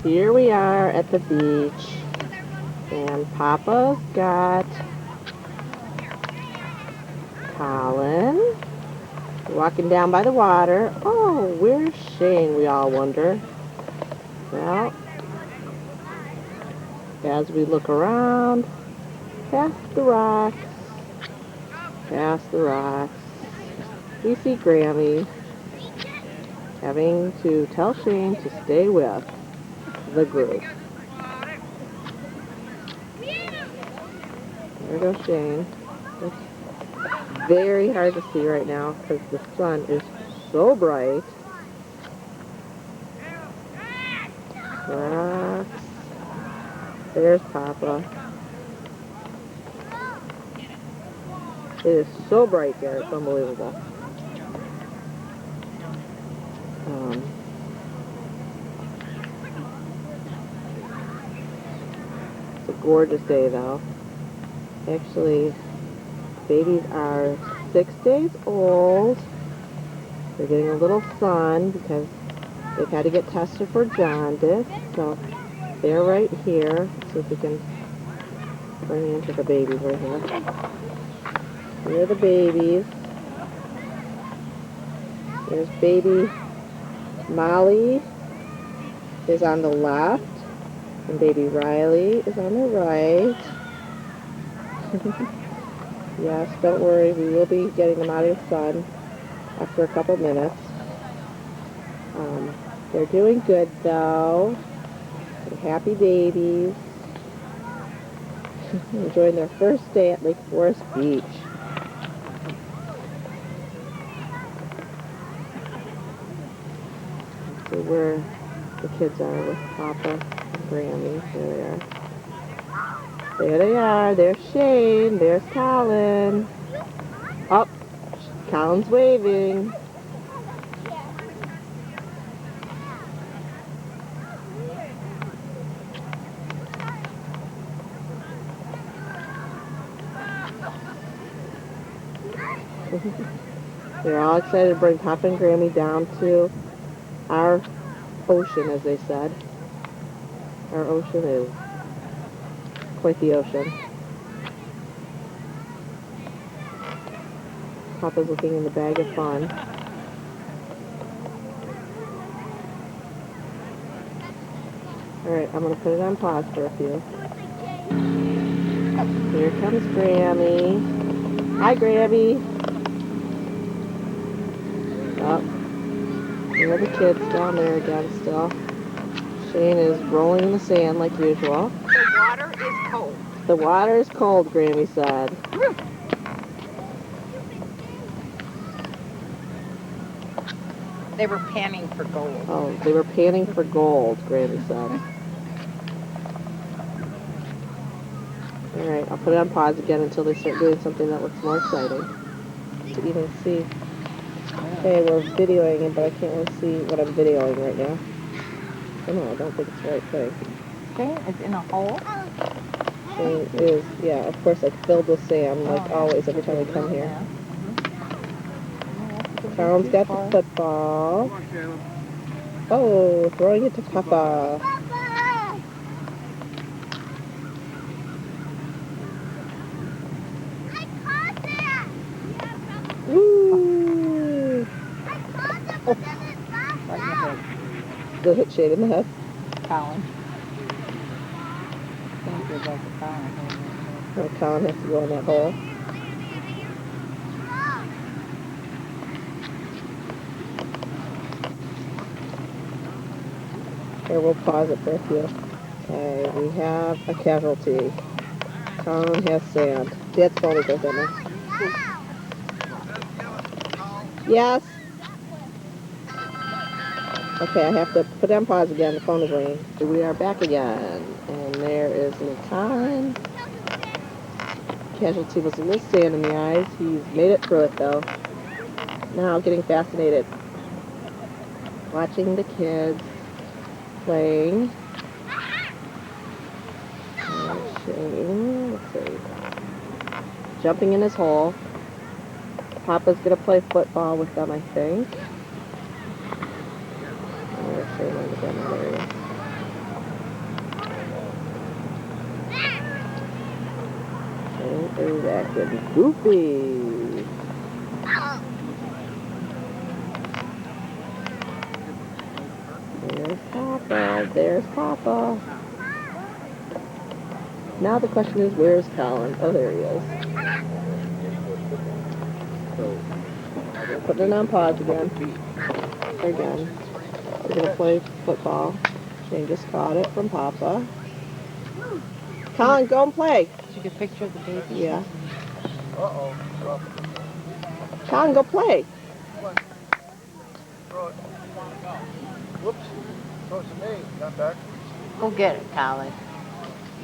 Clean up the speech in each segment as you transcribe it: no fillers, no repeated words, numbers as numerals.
Here we are at the beach, and Papa's got Colin walking down by the water. Oh, where's Shane, we all wonder. Well, as we look around, past the rocks, we see Grammy having to tell Shane to stay with the group. There goes Shane. It's very hard to see right now because the sun is so bright. Rocks. There's Papa. It is so bright there, it's unbelievable. It's a gorgeous day though. Actually, babies are 6 days old. They're getting a little sun because they've had to get tested for jaundice. So they're right here. Let's see if we can bring into the babies right here. Here are the babies. There's baby Molly is on the left, and baby Riley is on the right. Yes, don't worry, we will be getting them out of the sun after a couple minutes. They're doing good though. They're happy babies. Enjoying their first day at Lake Forest Beach. Let's see where the kids are with Papa and Grammy. There they are. There they are. There's Shane. There's Colin. Oh, Colin's waving. They're all excited to bring Papa and Grammy down to our ocean, as they said. Our ocean is quite the ocean. Papa's looking in the bag of fun. Alright, I'm going to put it on pause for a few. Here comes Grammy. Hi, Grammy. Oh, there are the kids down there again still. Shane is rolling in the sand like usual. The water is cold. The water is cold, Grammy said. They were panning for gold. Oh, they were panning for gold, Grammy said. Alright, I'll put it on pause again until they start doing something that looks more exciting. To even see. Okay, we're videoing it, but I can't really see what I'm videoing right now. Oh no, I don't think it's the right thing. Shane is in a hole? Shane is, yeah, of course, like filled with sand, like always every time we come here. Colin's got the football. Oh, throwing it to Papa. Woo! Right in the head. Go hit Shane in the head. Colin. I think you're like a Colin. Oh, Colin has to go in that hole. Here, we'll pause it for a few. Okay, we have a casualty. Colin has sand. Dad's phone is right there. Yes? Okay, I have to put it on pause again. The phone is ringing. We are back again. And there is little Colin. Casualty was a little sand in the eyes. He's made it through it, though. Now getting fascinated. Watching the kids playing. Shane, let's see. Jumping in his hole. Papa's going to play football with them, I think. There's Shane on the demo. There he is. Who's acting goofy? There's Papa. There's Papa. Now the question is, where's Colin? Oh, there he is. Putting it on pause again. Again. We're going to play football. Shane just caught it from Papa. Colin, go and play. Did you get a picture of the baby? Yeah. Colin, go play. Whoops. Throw it to me, not back. Go get it, Colin.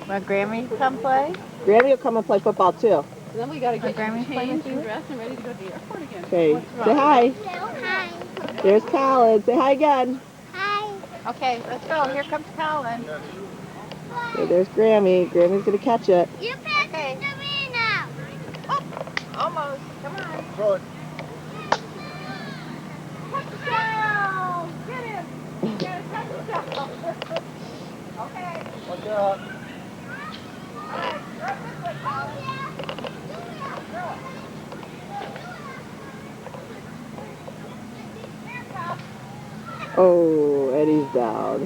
Want Grammy to come play? Grammy will come and play football too. Then we gotta get Grammy changed playing and dressed and ready to go to the airport again. Okay, What's wrong? say hi. Hi. There's Colin. Say hi again. Hi. Okay, let's go. Here comes Colin. Okay, there's Grammy. Grammy's going to catch it. You passed Okay. it to me now. Almost. Come on. Throw it. Touchdown! Get him! Get a touchdown! Okay. Watch out. All right, throw it this way, Colin. Oh, Eddie's down.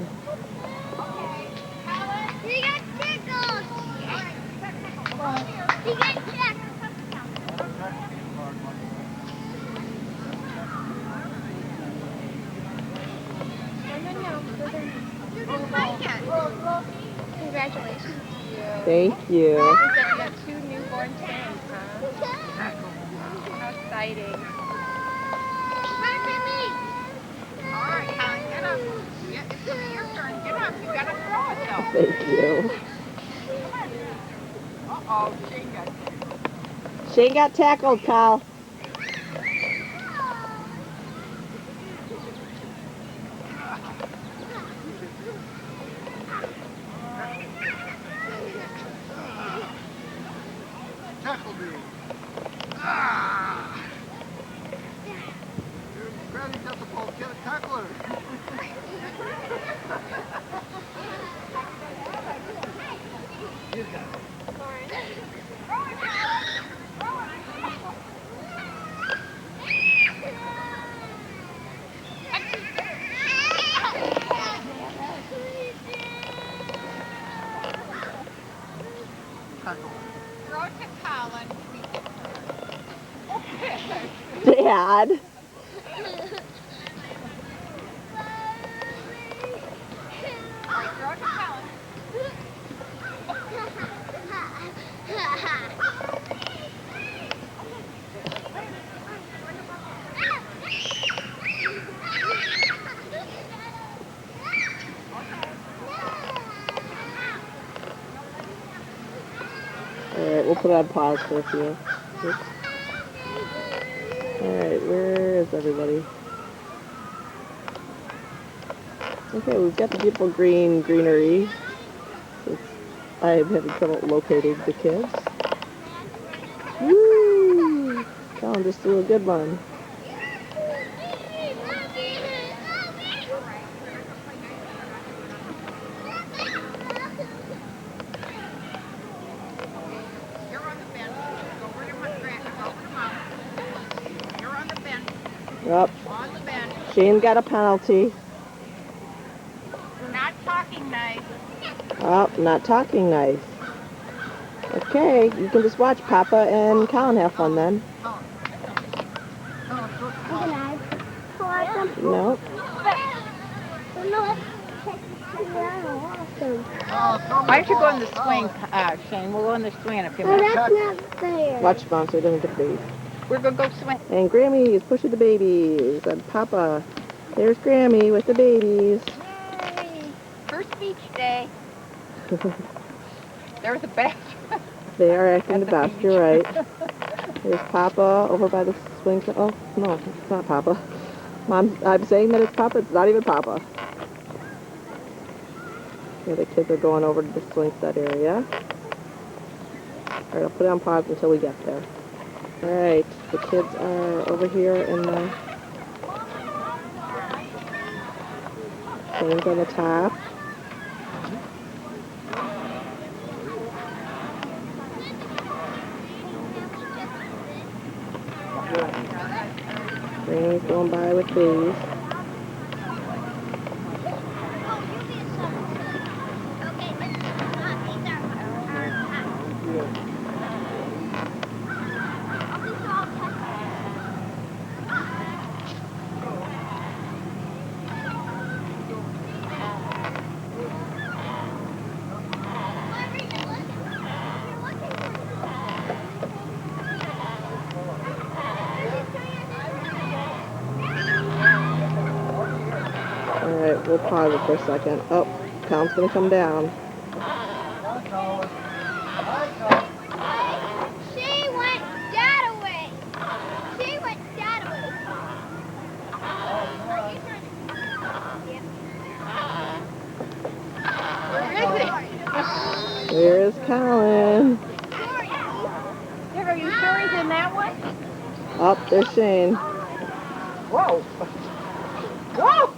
You got tickled. You got tickled. You didn't like it. Congratulations. Thank you. You got 2 newborn twins, huh? How exciting. Back to me. All right, Colin, get up. Yeah, it's gonna be your turn. Get up. You gotta throw it though. Thank you. Uh-oh, Shane got it. Shane got tackled, Kyle. Tackle me. Granny got the ball. Get a tackler. You got it. Tackle. Throw it to Colin. Dad. All right, throw it to Colin. Alright, we'll put it on pause for a few. Oops. Alright, where is everybody? Okay, we've got the beautiful greenery. I'm having trouble locating the kids. Woo! Colin just threw a good one. You're on the bench. Go where you want Grant. Go over the mountain. You're on the bench. Yep. On the bench. Shane got a penalty. We're not talking nice. Oh, not talking nice. Okay, you can just watch Papa and Colin have fun then. No. Why don't you go in the swing, Shane? We'll go in the swing in a few Oh, minutes. that's not fair. Watch Mom so he doesn't get bait. We're gonna go swing. And Grammy is pushing the babies. And Papa, there's Grammy with the babies. Yay! First beach day. There's a bench. They are acting At the the best, beach. you're right. There's Papa over by the swing set. Oh, no, it's not Papa. Mom, I'm saying that it's Papa, it's not even Papa. Yeah, the kids are going over to the swing set area. Alright, I'll put it on pause until we get there. Alright, the kids are over here in the swings on the top. Granny's going by with these. Alright, we'll pause it for a second. Oh, Colin's gonna come down. She went that away. She went that away. Where is Colin? Are you sure he's in that one? Up there's Shane. Whoa. Whoa!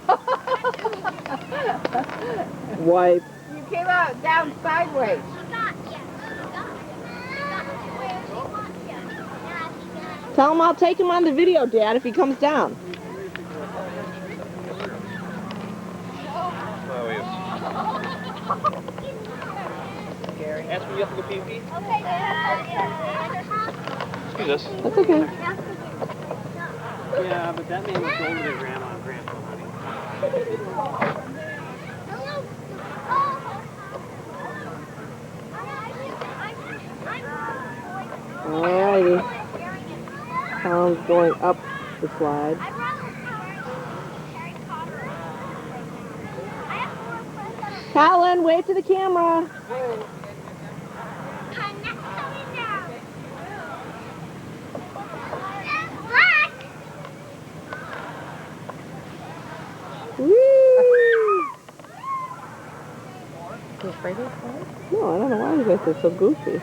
Wipe. You came out down sideways. Tell him I'll take him on the video, Dad, if he comes down. Ask me, you have to go pee-pee? Okay. Excuse us. That's okay. Yeah, but that man was older than Grandma and Grandpa, honey. Alrighty. Colin's going up the slide. Colin, wave to the camera. Woo! You afraid of flying? No, I don't know why you guys are so goofy.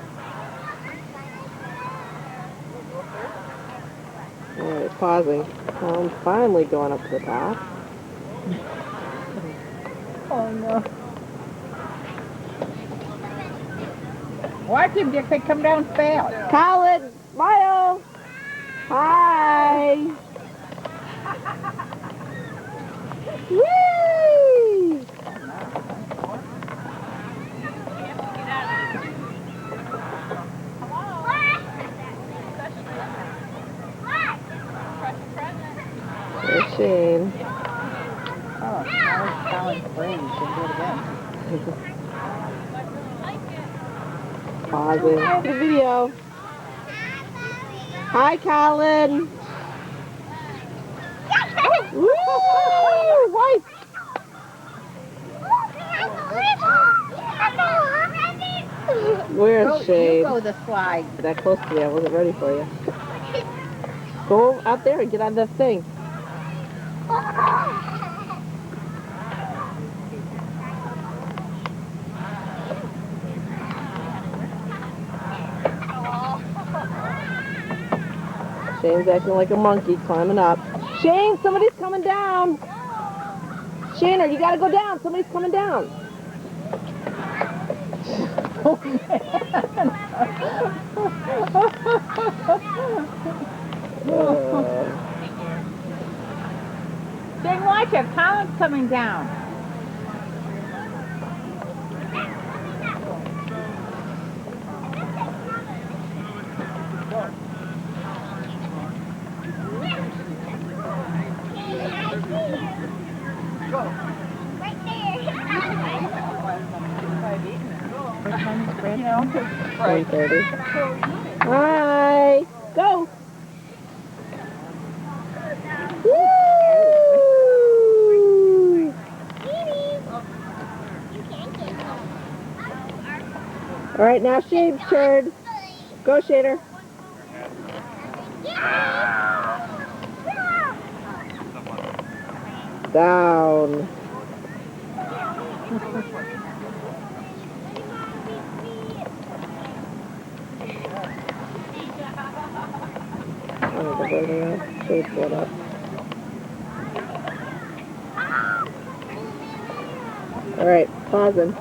Alright, pausing. Colin's finally going up to the top. Oh no. Watch him, Dick. They come down fast. Colin, smile. Hi. Whee! There's Shane. Oh, now Colin's brain. You can do it again. Pausing the video. Hi, Colin. Woo! Wipe. Where's Shane? You go the slide. That close to me, I wasn't ready for you. Go out there and get on the thing. Shane's acting like a monkey climbing up. Shane, somebody's coming down. Shaner, you gotta go down. Somebody's coming down. Dang, watch it. Colin's coming down. Right there. 1:30. Hi. Go. Woo! All right, now Shane's turn. Go, Shader. Down. Oh, the Shade's going up. All right, pausing.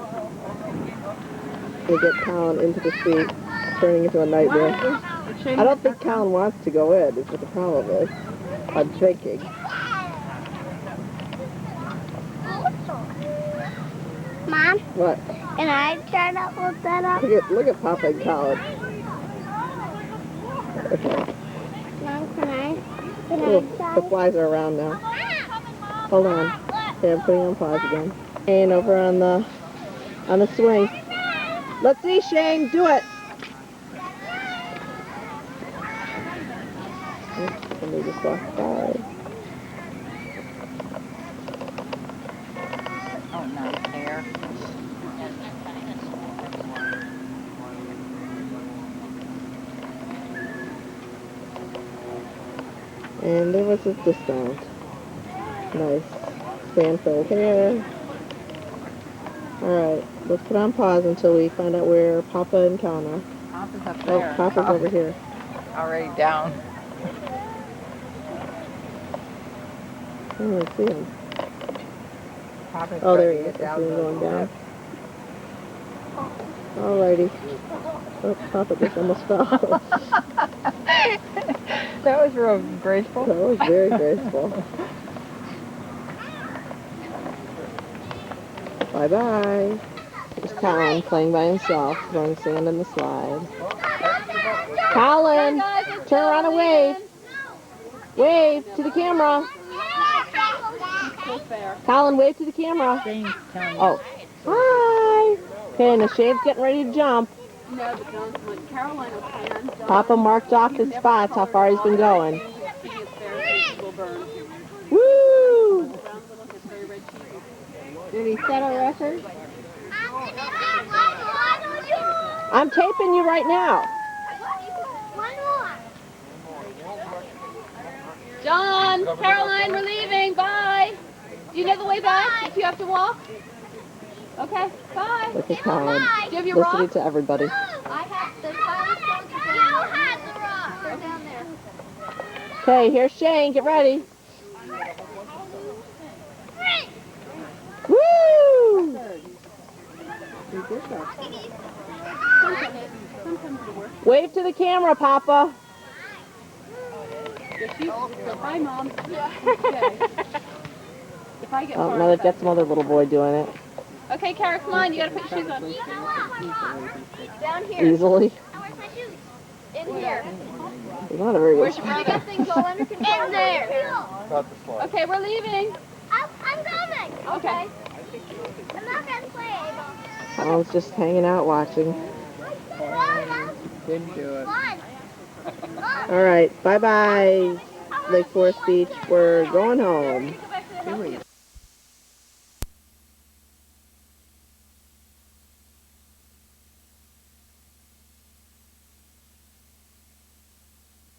We get Colin into the seat, turning into a nightmare. I don't think Colin wants to go in, is what the problem is. I'm thinking. Mom, What? can I try to look that up? Look at Papa and Colin. Okay. Mom, can I Oh, try? the flies are around now. Hold on. Okay, I'm putting on pause again. Shane over on the swing. Let's see, Shane, do it. Oops, somebody just walked by. Oh, nice hair. And there was his dismount. Nice. Stand for hair. Alright, let's put on pause until we find out where Papa and Colin are. Papa's up Oh, there. Papa's over here. Already down. I don't really see him. Papa's Oh, there he ready is. to I see him going the down. Alrighty. Oh, Papa just almost fell. That was real graceful. That was very graceful. Bye-bye. There's Colin playing by himself, throwing sand in the slide. Colin, turn around and wave. Wave to the camera. Colin, wave to the camera. Oh. Hi. Okay, and the Shane's getting ready to jump. Papa marked off his spots, how far he's been going. Woo! Did he set a record? I'm taping you right now. John, Caroline, we're leaving. Bye. Do you know the way back if you have to walk? Okay, bye. Look at Colin, Do you have your listening rock? to everybody. I have the pile of stones down there. They're down there. Okay, here's Shane. Get ready. Woo! Wave to the camera, Papa. Bye, Mom. Oh, now they've got some other little boy doing it. Okay, Kara, come on. You gotta put your shoes on. Down here. Easily. In here. He's not a very good Where's your brother? Things all under control. In there. Okay, we're leaving. I'm coming. Okay. I'm not going to play. Colin's just hanging out watching. Didn't do it. All right, bye-bye, Lake Forest Beach. We're going home.